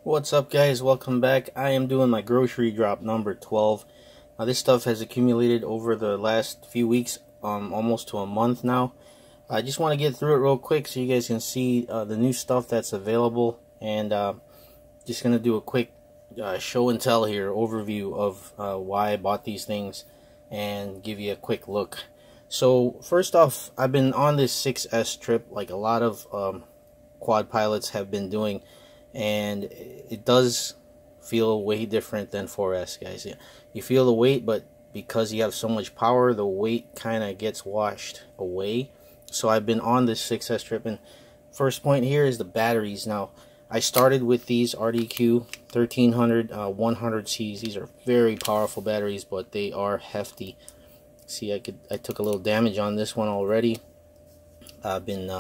What's up, guys? Welcome back. I am doing my grocery drop number 12. Now this stuff has accumulated over the last few weeks, almost to a month now. I just want to get through it real quick so you guys can see the new stuff that's available, and just gonna do a quick show and tell here, overview of why I bought these things and give you a quick look. So first off, I've been on this 6S trip like a lot of quad pilots have been doing, and it does feel way different than 4S, guys. You feel the weight, but because you have so much power, the weight kind of gets washed away. So I've been on this 6S trip, and first point here is the batteries. Now I started with these RDQ 1300 100Cs. These are very powerful batteries, but they are hefty. See, I took a little damage on this one already. I've been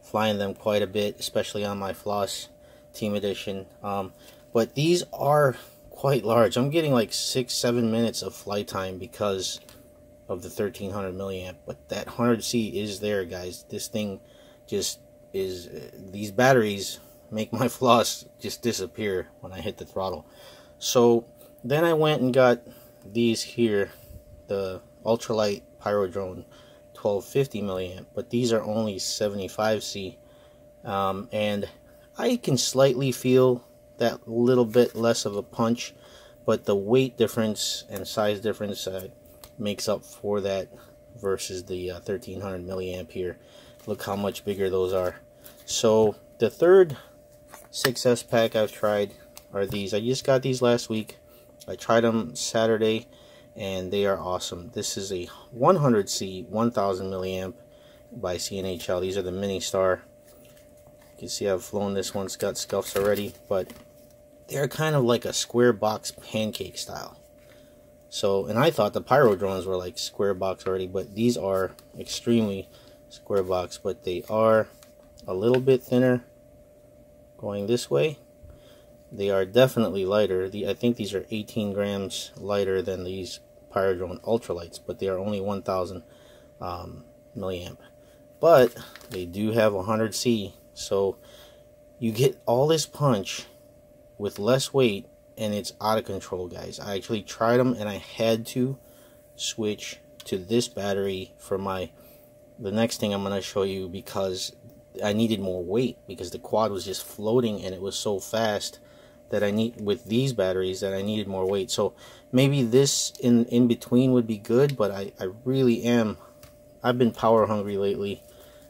flying them quite a bit, especially on my Floss Team Edition. But these are quite large. I'm getting like 6-7 minutes of flight time because of the 1300 milliamp. But that 100C is there, guys. This thing just is. These batteries make my floss just disappear when I hit the throttle. So then I went and got these here, the ultralight Pyrodrone 1250 milliamp. But these are only 75C, and I can slightly feel that little bit less of a punch, but the weight difference and size difference makes up for that versus the 1300 milliamp here. Look how much bigger those are. So the third 6S pack I've tried are these. I just got these last week. I tried them Saturday, and they are awesome. This is a 100C 1000 milliamp by CNHL. These are the Mini Star. You can see I've flown this one. It's got scuffs already, but they're kind of like a square box pancake style. So, and I thought the Pyro drones were like square box already, but these are extremely square box, but they are a little bit thinner going this way. They are definitely lighter. I think these are 18 grams lighter than these Pyrodrone ultralights, but they are only 1000 milliamp. But they do have 100C. So you get all this punch with less weight, and it's out of control, guys. I actually tried them, and I had to switch to this battery for the next thing I'm going to show you, because I needed more weight, because the quad was just floating and it was so fast that with these batteries that I needed more weight. So maybe this in between would be good, but I really am. I've been power hungry lately.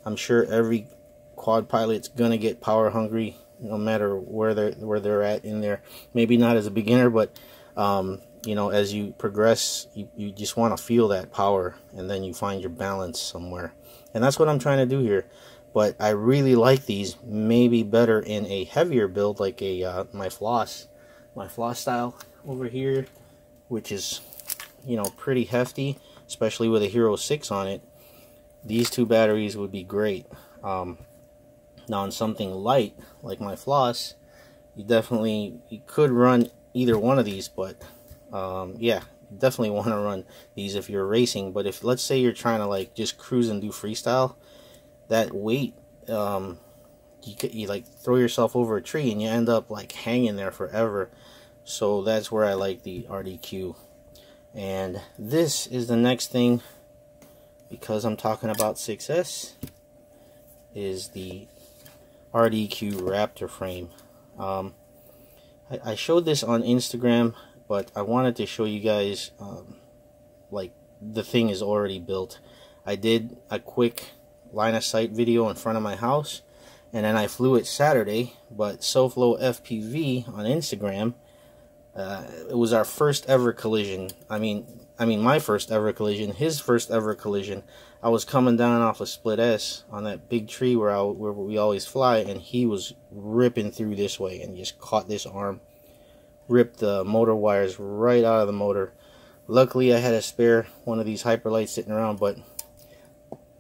I'm sure every quad pilot's gonna get power hungry no matter where they're at in there. Maybe not as a beginner, but you know, as you progress, you just want to feel that power, and then you find your balance somewhere, and that's what I'm trying to do here. But I really like these, maybe better in a heavier build, like a my floss style over here, which is, you know, pretty hefty, especially with a Hero 6 on it. These two batteries would be great. Now on something light like my floss, you could run either one of these, but yeah, you definitely want to run these if you're racing. But if, let's say, you're trying to like just cruise and do freestyle, that weight, you like throw yourself over a tree and you end up like hanging there forever. So that's where I like the RDQ. And this is the next thing, because I'm talking about 6S, is the RDQ Raptor frame. I showed this on Instagram, but I wanted to show you guys like the thing is already built. I did a quick line of sight video in front of my house, and then I flew it Saturday. But SoFlo FPV on Instagram, it was our first ever collision. I mean my first ever collision, his first ever collision. I was coming down off a Split S on that big tree where we always fly, and he was ripping through this way and just caught this arm, ripped the motor wires right out of the motor. Luckily I had a spare one of these Hyperlights sitting around. But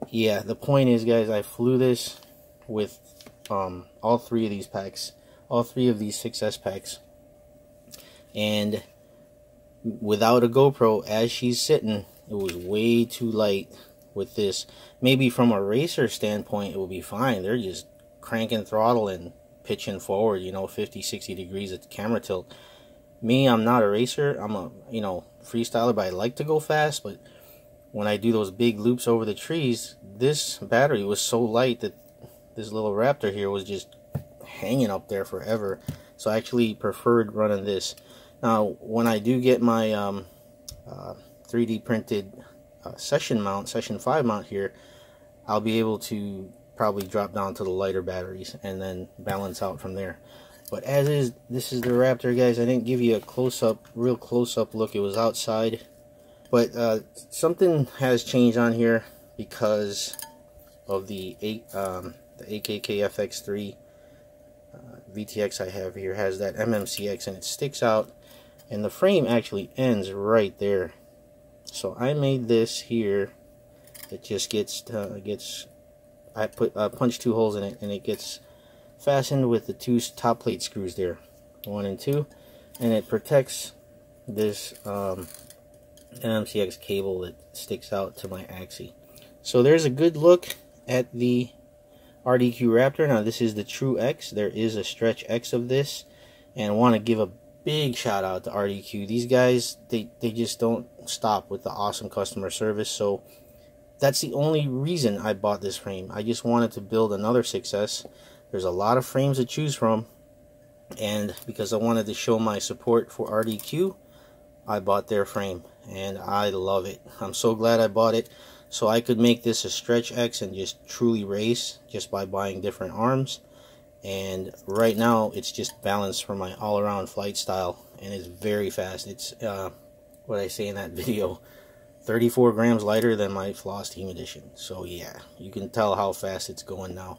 yeah, the point is, guys, I flew this with all three of these packs, all three of these 6S packs, and without a GoPro, as she's sitting, it was way too light. With this, maybe from a racer standpoint, it will be fine. They're just cranking throttle and pitching forward, you know, 50-60 degrees at the camera tilt. Me, I'm not a racer. I'm a, you know, freestyler, but I like to go fast. But when I do those big loops over the trees, this battery was so light that this little Raptor here was just hanging up there forever. So I actually preferred running this. Now, when I do get my 3D printed session 5 mount here, I'll be able to probably drop down to the lighter batteries and then balance out from there. But as is, this is the Raptor, guys. I didn't give you a real close-up look. It was outside. But something has changed on here because of the AKK FX3 VTX I have here. Has that MMCX, and it sticks out, and the frame actually ends right there. So I made this here. It just gets I punch 2 holes in it, and it gets fastened with the 2 top plate screws there, 1 and 2, and it protects this MMCX cable that sticks out to my axis. So there's a good look at the RDQ Raptor. Now this is the True X. There is a Stretch X of this, and I want to give a big shout out to RDQ. These guys, they just don't stop with the awesome customer service. So that's the only reason I bought this frame. I just wanted to build another success. There's a lot of frames to choose from, and because I wanted to show my support for RDQ, I bought their frame, and I love it. I'm so glad I bought it, so I could make this a Stretch X and just truly race just by buying different arms. And right now it's just balanced for my all-around flight style, and it's very fast. It's what I say in that video, 34 grams lighter than my Floss Team Edition. So yeah, you can tell how fast it's going now.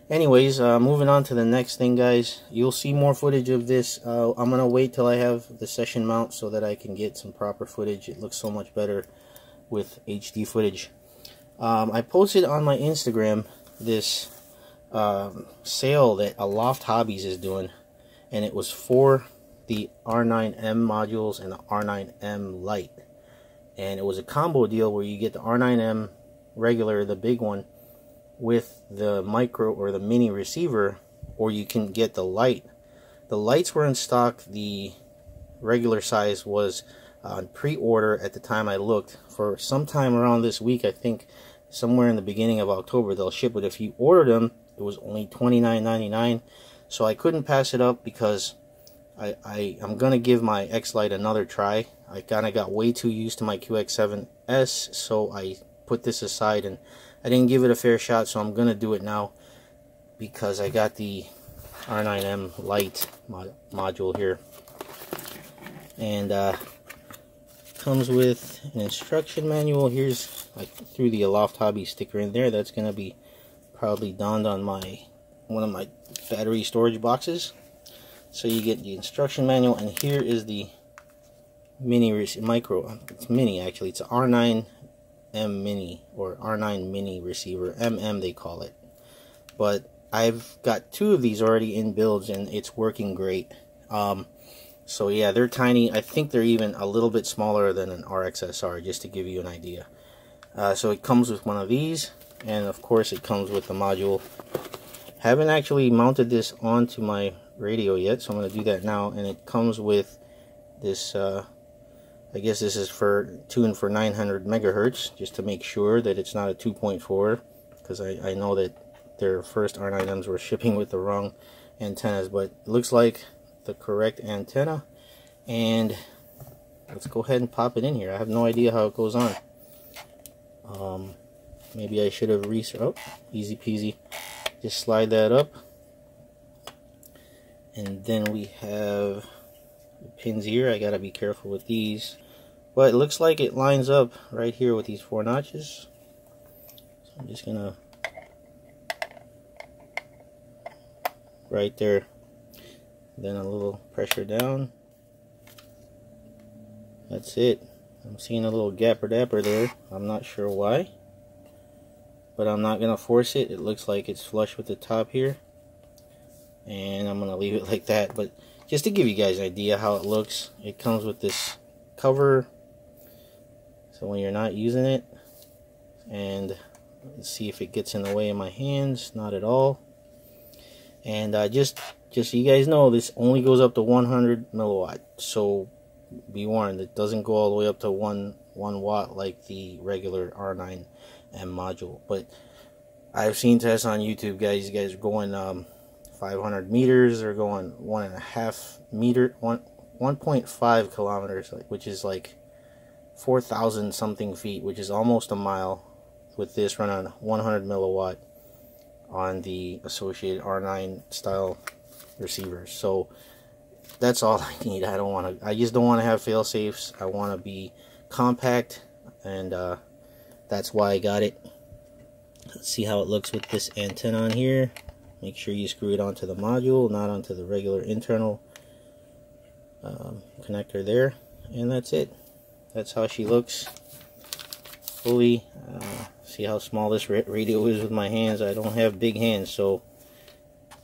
Anyways, moving on to the next thing, guys. You'll see more footage of this. I'm gonna wait till I have the session mount so that I can get some proper footage. It looks so much better with HD footage. I posted on my Instagram this sale that Aloft Hobbies is doing, and it was for the R9M modules and the R9M Lite, and it was a combo deal where you get the R9M regular, the big one, with the micro or the mini receiver, or you can get the Lite. The Lites were in stock. The regular size was on pre-order at the time I looked for sometime around this week. I think somewhere in the beginning of October they'll ship it. If you order them, it was only $29.99, so I couldn't pass it up because I'm gonna give my X-Lite another try. I kind of got way too used to my QX7S, so I put this aside and I didn't give it a fair shot, so I'm gonna do it now because I got the R9M Lite module here, and comes with an instruction manual. Here's, I threw the Aloft Hobby sticker in there. That's gonna be probably donned on one of my battery storage boxes. So you get the instruction manual, and here is the mini micro. It's mini actually. It's an R9M Mini or R9 Mini receiver, MM they call it. But I've got 2 of these already in builds, and it's working great. So yeah, they're tiny. I think they're even a little bit smaller than an RXSR, just to give you an idea. So it comes with one of these, and of course it comes with the module. Haven't actually mounted this onto my radio yet, so I'm going to do that now. And it comes with this, I guess this is tuned for 900 megahertz, just to make sure that it's not a 2.4, because I know that their first R9Ms were shipping with the wrong antennas, but it looks like the correct antenna. And let's go ahead and pop it in here. I have no idea how it goes on. Maybe I should have oh, easy peasy. Just slide that up, and then we have the pins here. I gotta be careful with these, but it looks like it lines up right here with these 4 notches. So I'm just gonna right there, then a little pressure down. That's it. I'm seeing a little gapper dapper there. I'm not sure why, but I'm not gonna force it. It looks like it's flush with the top here, and I'm gonna leave it like that. But just to give you guys an idea how it looks, it comes with this cover, so when you're not using it, and let's see if it gets in the way of my hands. Not at all. And just so you guys know, this only goes up to 100 milliwatt. So be warned, it doesn't go all the way up to 1 watt like the regular R9M module. But I've seen tests on YouTube, guys. You guys are going 500 meters, or going 1.5 meter, 1.5 kilometers, which is like 4,000 something feet, which is almost a mile, with this run on 100 milliwatt on the associated R9 style receivers. So that's all I need. I just don't want to have fail safes. I want to be compact, and that's why I got it. Let's see how it looks with this antenna on here. Make sure you screw it onto the module, not onto the regular internal connector there, and that's it. That's how she looks fully. See how small this radio is with my hands. I don't have big hands, so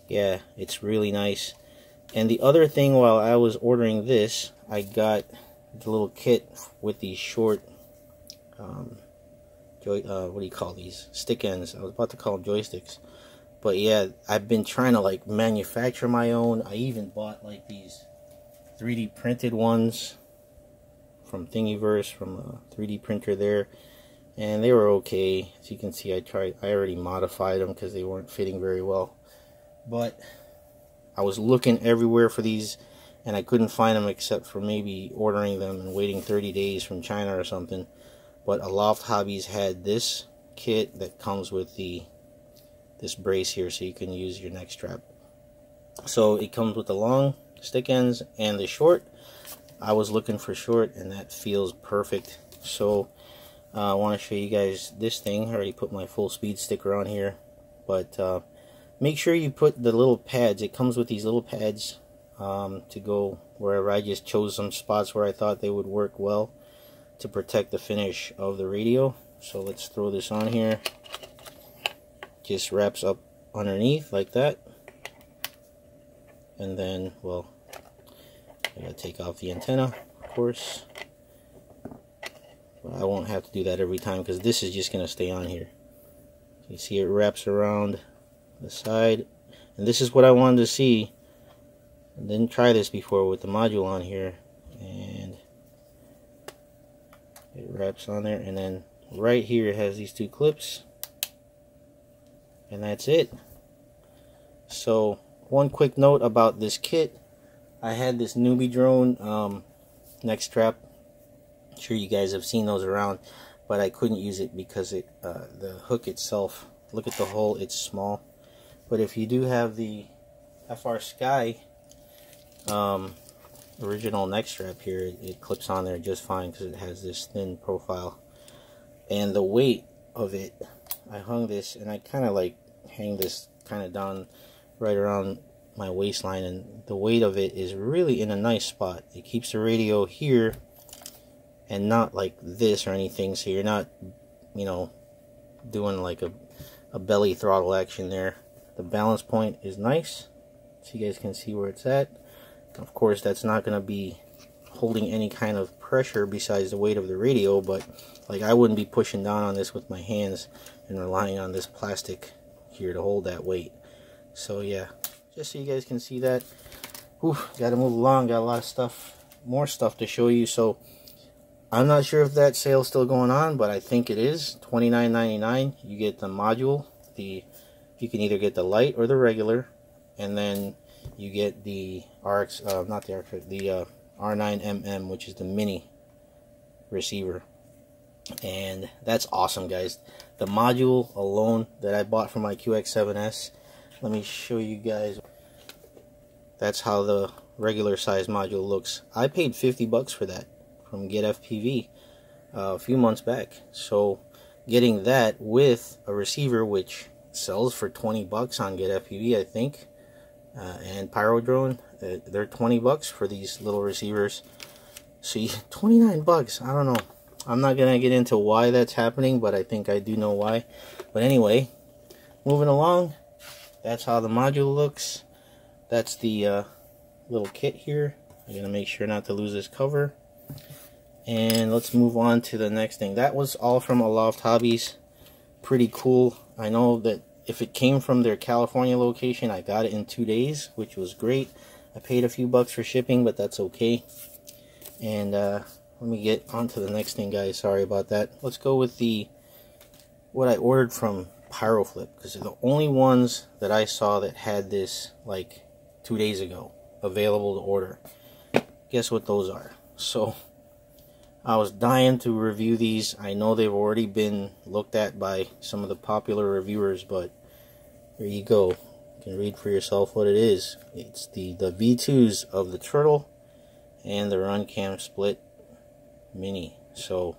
yeah, it's really nice. And the other thing, while I was ordering this, I got the little kit with these short what do you call these? Stick ends. I was about to call them joysticks. But yeah, I've been trying to like manufacture my own. I even bought like these 3D printed ones from Thingiverse, from a 3D printer there, and they were okay. As you can see, I already modified them because they weren't fitting very well. But I was looking everywhere for these, and I couldn't find them except for maybe ordering them and waiting 30 days from China or something. But Aloft Hobbies had this kit that comes with this brace here, so you can use your neck strap. So it comes with the long stick ends and the short. I was looking for short, and that feels perfect. So I want to show you guys this thing. I already put my full speed sticker on here, but make sure you put the little pads. It comes with these little pads to go wherever. I just chose some spots where I thought they would work well to protect the finish of the radio. So let's throw this on here. Just wraps up underneath like that, and then, well, I gotta take off the antenna, of course. But I won't have to do that every time, because this is just gonna stay on here. You see it wraps around the side, and this is what I wanted to see. I didn't try this before with the module on here, and it wraps on there, and then right here it has these two clips, and that's it. So one quick note about this kit: I had this newbie drone neck strap. I'm sure you guys have seen those around, but I couldn't use it because the hook itself, look at the hole, it's small. But if you do have the FR Sky original neck strap here, it clips on there just fine because it has this thin profile. And the weight of it, I hung this, and I kind of like hang this kind of down right around my waistline, and the weight of it is really in a nice spot. It keeps the radio here and not like this or anything, so you're not, you know, doing like a belly throttle action there. The balance point is nice, so you guys can see where it's at. Of course, that's not going to be holding any kind of pressure besides the weight of the radio, but like I wouldn't be pushing down on this with my hands and relying on this plastic here to hold that weight. So yeah, just so you guys can see that. Got to move along, got a lot of stuff, more stuff to show you. So I'm not sure if that sale's still going on, but I think it is. $29.99. You get the module, you can either get the light or the regular, and then you get the the R9MM, which is the mini receiver. And that's awesome, guys. The module alone that I bought for my QX7S, let me show you guys. That's how the regular size module looks. I paid 50 bucks for that from Get FPV a few months back. So getting that with a receiver, which sells for 20 bucks on Get FPV, I think, and Pyro Drone, they're 20 bucks for these little receivers. So 29 bucks, I don't know. I'm not gonna get into why that's happening, but I think I do know why. But anyway, moving along, that's how the module looks. That's the little kit here. I'm gonna make sure not to lose this cover. And let's move on to the next thing. That was all from Aloft Hobbies. Pretty cool. I know that if it came from their California location, I got it in 2 days, which was great. I paid a few bucks for shipping, but that's okay. And let me get on to the next thing, guys. Sorry about that. Let's go with what I ordered from Pyroflip, because they're the only ones that I saw that had this like 2 days ago available to order. Guess what those are? So I was dying to review these. I know they've already been looked at by some of the popular reviewers, but there you go. You can read for yourself what it is. It's the V2s of the Turtle and the Runcam Split Mini. So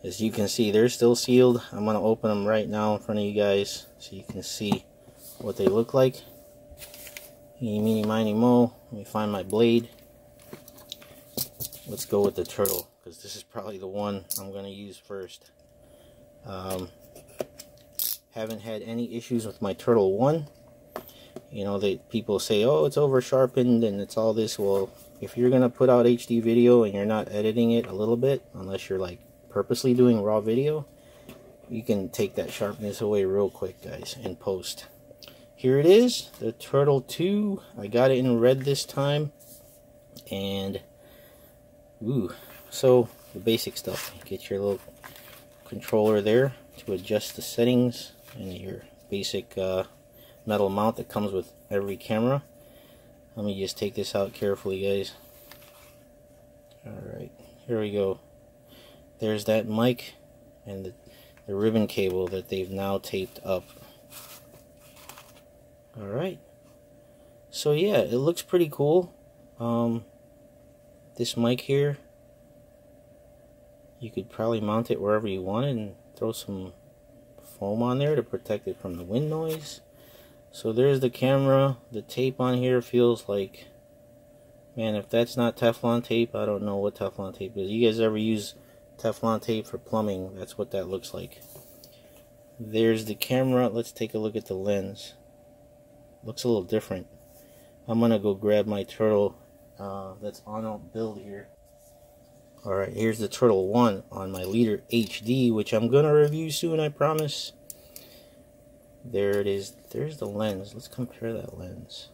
as you can see, they're still sealed. I'm going to open them right now in front of you guys so you can see what they look like. Eeny, meeny, miny, mo. Let me find my blade. Let's go with the Turtle, because this is probably the one I'm going to use first. Haven't had any issues with my Turtle 1. You know, people say, oh, it's over sharpened and it's all this. Well, if you're going to put out HD video and you're not editing it a little bit, unless you're like purposely doing raw video, you can take that sharpness away real quick, guys, in post. Here it is, the Turtle 2. I got it in red this time. And ooh, so the basic stuff. Get your little controller there to adjust the settings, and your basic metal mount that comes with every camera. Let me just take this out carefully, guys. Alright, here we go. There's that mic and the ribbon cable that they've now taped up. Alright, so yeah, it looks pretty cool. This mic here, you could probably mount it wherever you wanted and throw some foam on there to protect it from the wind noise. So there's the camera. The tape on here feels like, man, if that's not Teflon tape, I don't know what Teflon tape is. You guys ever use Teflon tape for plumbing? That's what that looks like. There's the camera. Let's take a look at the lens. Looks a little different. I'm gonna go grab my Turtle that's on a build here. Alright, here's the Turtle 1 on my Leader HD, which I'm gonna review soon, I promise. There it is. There's the lens. Let's compare that lens.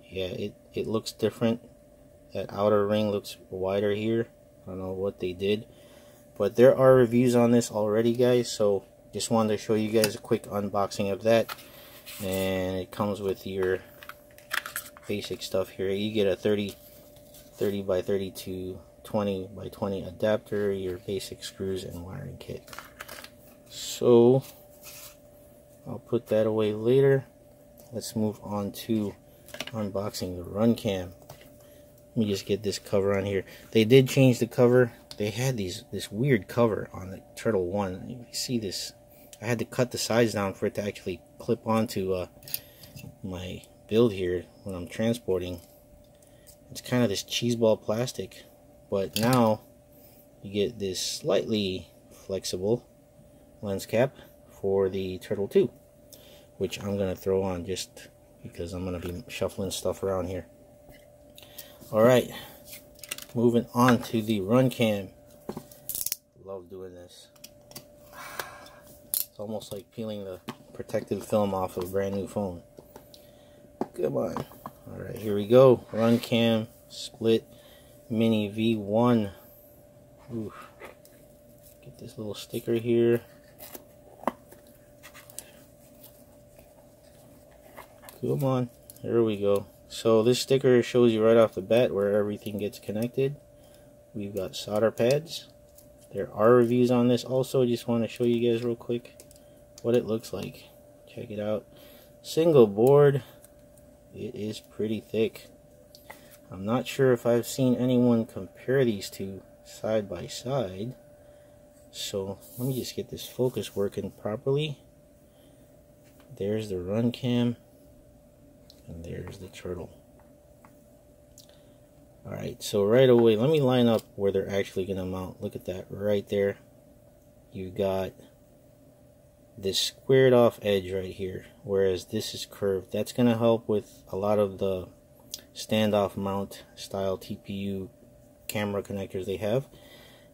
Yeah, it looks different. That outer ring looks wider here. I don't know what they did, but there are reviews on this already, guys, so just wanted to show you guys a quick unboxing of that. And it comes with your basic stuff here. You get a 30 by 32 20 by 20 adapter, your basic screws and wiring kit. So I'll put that away later. Let's move on to unboxing the Runcam. Let me just get this cover on here. They did change the cover. They had this weird cover on the Turtle 1. You see this? I had to cut the sides down for it to actually clip onto my build here when I'm transporting. It's kind of this cheeseball plastic, but now you get this slightly flexible lens cap for the Turtle 2, which I'm going to throw on just because I'm going to be shuffling stuff around here. Alright, moving on to the Runcam. Love doing this. It's almost like peeling the protective film off of a brand new phone. Come on. Alright, here we go. Runcam Split Mini V1. Oof. Get this little sticker here. Come on. There we go. So this sticker shows you right off the bat where everything gets connected. We've got solder pads. There are reviews on this also. Just want to show you guys real quick what it looks like. Check it out. Single board. It is pretty thick. I'm not sure if I've seen anyone compare these two side by side. So let me just get this focus working properly. There's the Runcam. And there's the Turtle. Alright, so right away, let me line up where they're actually going to mount. Look at that right there. You got this squared off edge right here, whereas this is curved. That's going to help with a lot of the standoff mount style TPU camera connectors they have.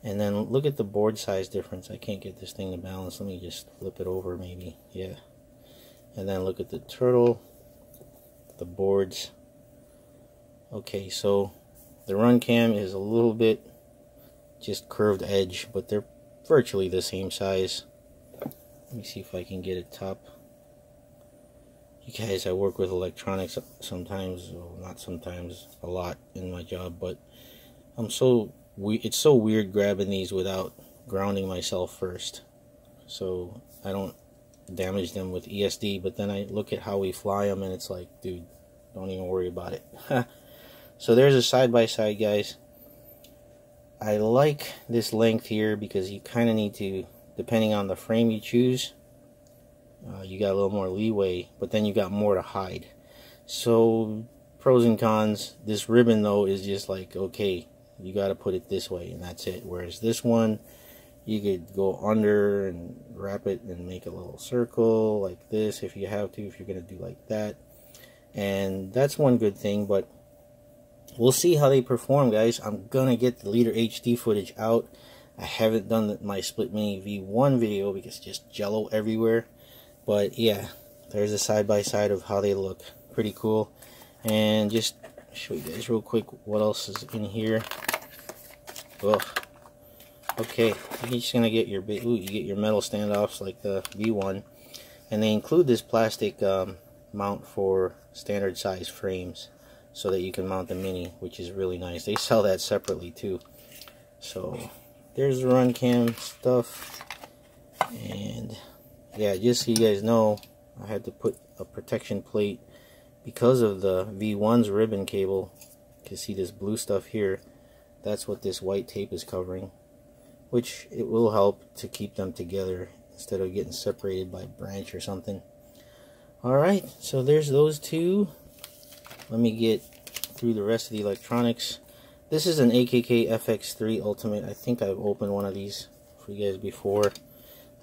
And then look at the board size difference. I can't get this thing to balance. Let me just flip it over maybe. Yeah. And then look at the turtle, the boards. Okay, so the Runcam is a little bit just curved edge, but they're virtually the same size. Let me see if I can get it top. You guys, I work with electronics sometimes, well, not sometimes, a lot in my job, but it's so weird grabbing these without grounding myself first, so I don't damage them with ESD. But then I look at how we fly them and it's like, dude, don't even worry about it. So there's a side-by-side, guys. I like this length here because you kind of need to, depending on the frame you choose, you got a little more leeway, but then you got more to hide. So pros and cons. This ribbon though is just like, okay, you got to put it this way and that's it. Whereas this one, you could go under and wrap it and make a little circle like this if you have to, if you're going to do like that. And that's one good thing, but we'll see how they perform, guys. I'm going to get the Leader HD footage out. I haven't done my Split Mini V1 video because it's just jello everywhere. But yeah, there's a side-by-side of how they look. Pretty cool. And just show you guys real quick what else is in here. Ugh. Okay, you're just gonna get your you get your metal standoffs like the V1, and they include this plastic mount for standard size frames, so that you can mount the Mini, which is really nice. They sell that separately too. So there's the Runcam stuff, and yeah, just so you guys know, I had to put a protection plate because of the V1's ribbon cable. You can see this blue stuff here. That's what this white tape is covering, which it will help to keep them together instead of getting separated by a branch or something. Alright, so there's those two. Let me get through the rest of the electronics. This is an AKK FX3 Ultimate. I think I've opened one of these for you guys before.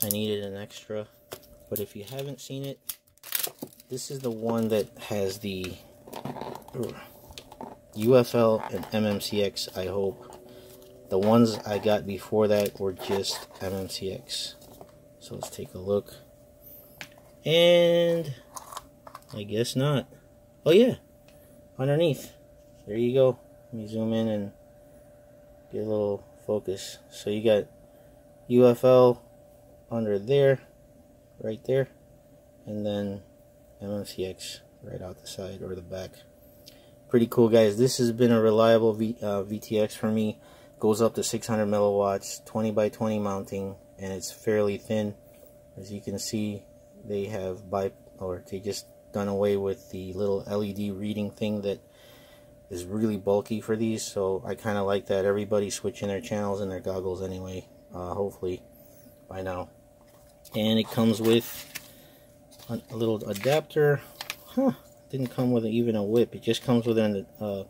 I needed an extra. But if you haven't seen it, this is the one that has the UFL and MMCX, I hope. The ones I got before that were just MMCX. So let's take a look. And I guess not. Oh yeah, underneath. There you go. Let me zoom in and get a little focus. So you got UFL under there, right there, and then MMCX right out the side or the back. Pretty cool, guys. This has been a reliable VTX for me. Goes up to 600 milliwatts, 20 by 20 mounting, and it's fairly thin. As you can see, they have they just done away with the little LED reading thing that is really bulky for these. So I kind of like that. Everybody's switching their channels and their goggles anyway, hopefully by now. And it comes with a little adapter. Didn't come with even a whip. It just comes with the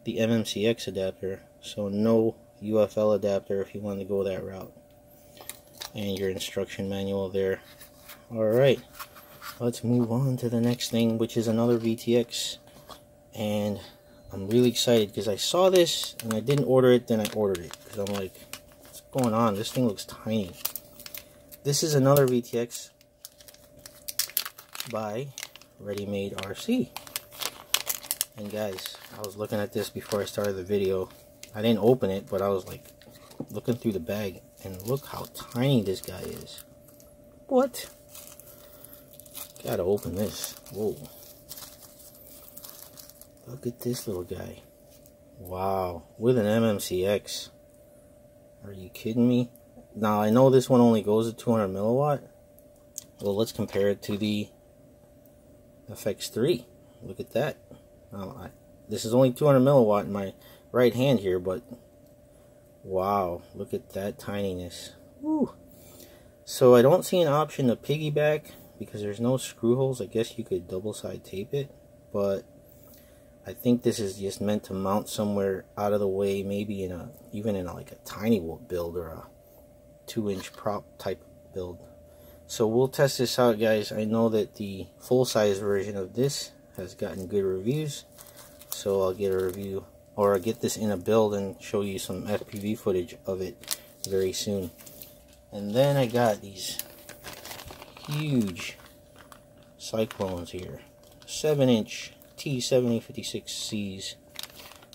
MMCX adapter. So no UFL adapter if you want to go that route. And your instruction manual there. Alright, let's move on to the next thing, which is another VTX. And I'm really excited because I saw this and I didn't order it, then I ordered it. Because I'm like, what's going on? This thing looks tiny. This is another VTX by Ready Made RC. And guys, I was looking at this before I started the video. I didn't open it, but I was like looking through the bag, and look how tiny this guy is. What? Gotta open this. Whoa. Look at this little guy. Wow. With an MMCX. Are you kidding me? Now, I know this one only goes to 200 milliwatt. Well, let's compare it to the FX3. Look at that. Now, this is only 200 milliwatt in my right hand here, but wow, look at that tininess. Woo. So I don't see an option to piggyback because there's no screw holes. I guess you could double side tape it, but I think this is just meant to mount somewhere out of the way, maybe in even in like a tiny build or a 2-inch prop type build. So we'll test this out, guys. I know that the full-size version of this has gotten good reviews, so I'll get a review, or I'll get this in a build and show you some FPV footage of it very soon. And then I got these huge Cyclones here, 7-inch T7056Cs.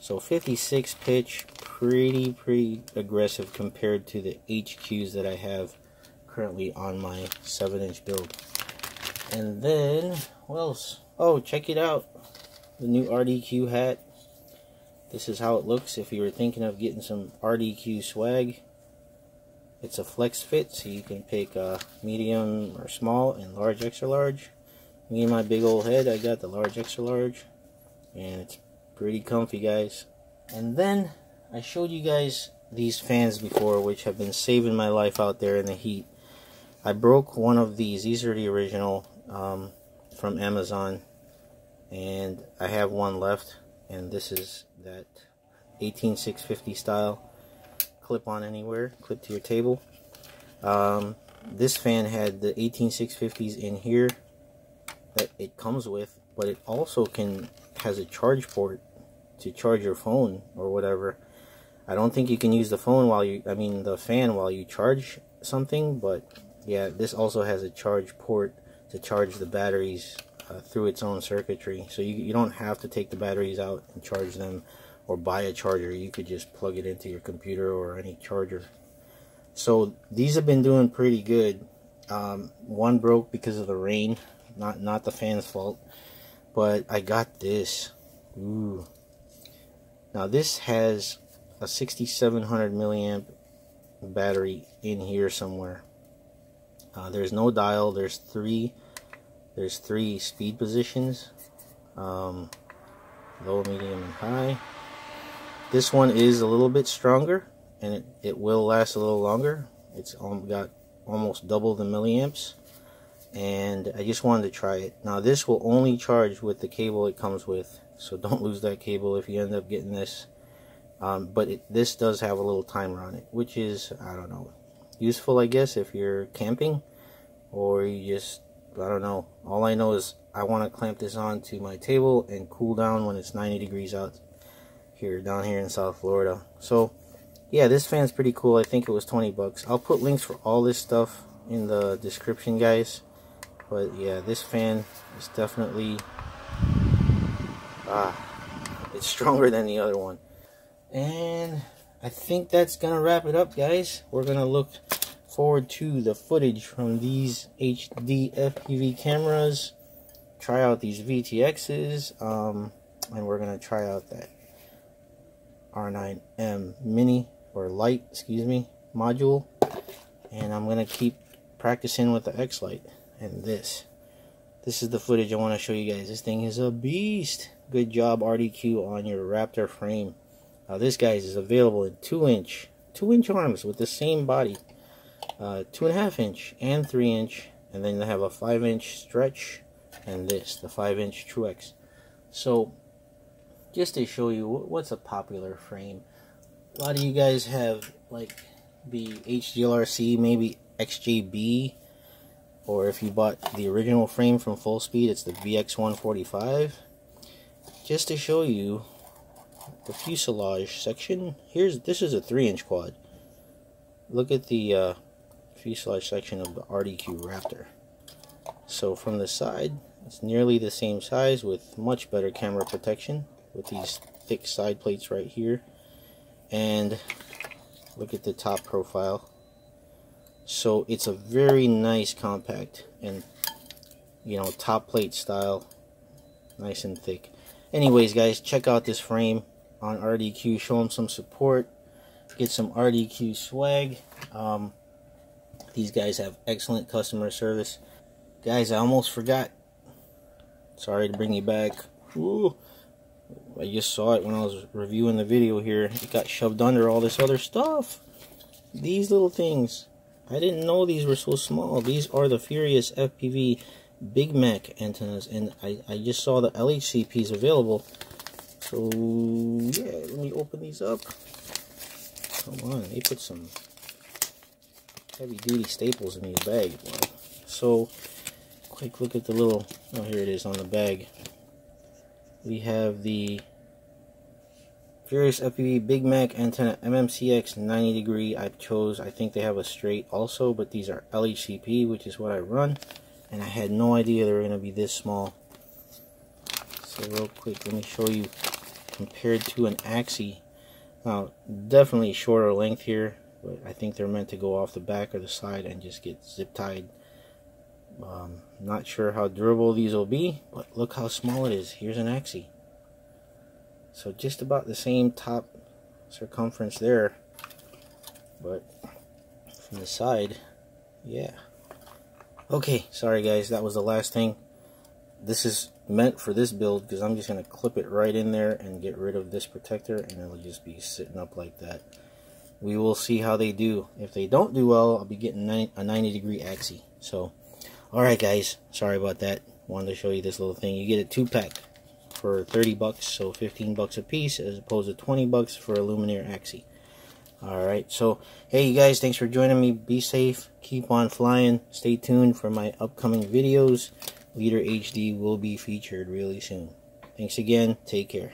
So 56 pitch, pretty aggressive compared to the HQs that I have currently on my 7-inch build. And then what else? Oh, check it out, the new RDQ hat. This is how it looks if you were thinking of getting some RDQ swag. It's a flex fit, so you can pick medium or small and large, extra large. Me and my big old head, I got the large, extra large, and it's pretty comfy, guys. And then I showed you guys these fans before, which have been saving my life out there in the heat. I broke one of these. These are the original from Amazon, and I have one left, and this is that 18650 style, clip on anywhere, clip to your table. This fan had the 18650s in here that it comes with, but it also has a charge port to charge your phone or whatever. I don't think you can use the phone the fan while you charge something, but yeah, this also has a charge port to charge the batteries through its own circuitry. So you don't have to take the batteries out and charge them or buy a charger. You could just plug it into your computer or any charger. So these have been doing pretty good. One broke because of the rain, not the fan's fault, but I got this. Ooh. Now this has a 6700 milliamp battery in here somewhere. There's no dial. There's three speed positions, low, medium, and high. This one is a little bit stronger, and it will last a little longer. It's got almost double the milliamps, and I just wanted to try it. Now this will only charge with the cable it comes with, so don't lose that cable if you end up getting this. But this does have a little timer on it, which is, I don't know, useful, I guess, if you're camping, or you just, I don't know. All I know is I want to clamp this onto my table and cool down when it's 90 degrees out down here in South Florida. So yeah, this fan's pretty cool. I think it was 20 bucks. I'll put links for all this stuff in the description, guys. But yeah, this fan is definitely it's stronger than the other one. And I think that's gonna wrap it up, guys. We're gonna look forward to the footage from these HD FPV cameras, try out these VTXs, and we're gonna try out that R9M mini, or light, excuse me, module. And I'm gonna keep practicing with the X-Lite. And this is the footage I want to show you guys. This thing is a beast. Good job, RDQ, on your Raptor frame. This, guys, is available in 2-inch arms with the same body, 2.5-inch and 3-inch, and then they have a 5-inch stretch, and the 5-inch TrueX. So just to show you what's a popular frame, a lot of you guys have like the HDLRC, maybe XJB, or if you bought the original frame from Full Speed, it's the VX145. Just to show you the fuselage section, this is a 3-inch quad. Look at the fuselage section of the RDQ Raptor. So from the side, it's nearly the same size with much better camera protection with these thick side plates right here. And look at the top profile. So it's a very nice compact and, you know, top plate style, nice and thick. Anyways, guys, check out this frame on RDQ. Show them some support. Get some RDQ swag. These guys have excellent customer service. Guys, I almost forgot. Sorry to bring you back. Ooh, I just saw it when I was reviewing the video here. It got shoved under all this other stuff. These little things. I didn't know these were so small. These are the Furious FPV Big Mac antennas, and I just saw the LHCPs available. So yeah, let me open these up. Come on, they put some heavy duty staples in these bags. Wow. So quick look at the little, oh, here it is on the bag. We have the Furious FPV Big Mac antenna MMCX 90 degree. I think they have a straight also, but these are LHCP, which is what I run. And I had no idea they were going to be this small. So real quick, let me show you compared to an Axie. Now, definitely shorter length here, but I think they're meant to go off the back or the side and just get zip tied. Not sure how durable these will be, but look how small it is. Here's an Axie. So just about the same top circumference there, but from the side, yeah. Okay, sorry guys, that was the last thing. This is meant for this build because I'm just going to clip it right in there and get rid of this protector, and it'll just be sitting up like that. We will see how they do. If they don't do well, I'll be getting a 90 degree Axie. So, alright guys, sorry about that. Wanted to show you this little thing. You get a 2-pack for 30 bucks, so 15 bucks a piece, as opposed to 20 bucks for a Luminaire Axie. Alright, so hey you guys, thanks for joining me. Be safe, keep on flying, stay tuned for my upcoming videos. Leader HD will be featured really soon. Thanks again, take care.